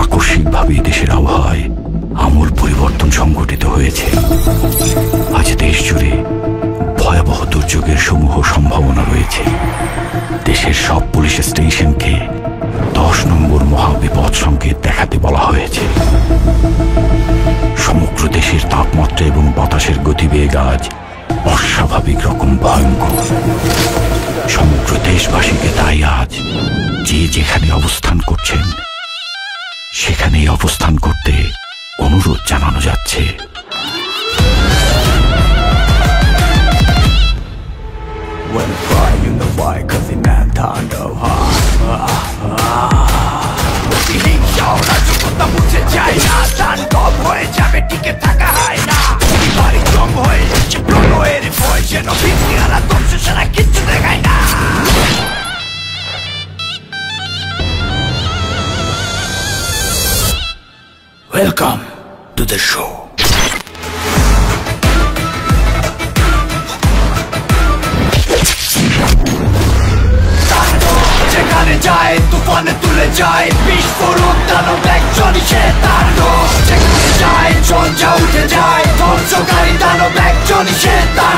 আকস্মিকভাবে দেশের আবহাওয়ায় আমূল পরিবর্তন সংঘটিত হয়েছে। আজ দেশ জুড়ে ভয়াবহ দুর্যোগের সমূহ সম্ভাবনা রয়েছে। দেশের সব পুলিশ স্টেশনকে 10 নম্বর মহাবিপদ সংকেত দেখাতে বলা হয়েছে। সমগ্র দেশের তাপমাত্রা এবং বাতাসের গতিবেগ আজ অস্বাভাবিক রকম ভয়ঙ্কর। সমগ্র দেশবাসীকে তাই আজ যে যেখানে অবস্থান করছেন সেখানেই অবস্থান করতে অনুরোধ জানানো যাচ্ছে। Welcome to the show. যেখানে যায় তুফানে তুলে যায় বিস্ফোরক দানব একজনই শয়তানো। যেখানে যায় ঝঞ্ঝা উঠে যায় ধ্বংসকারী দানব একজনই শয়তান।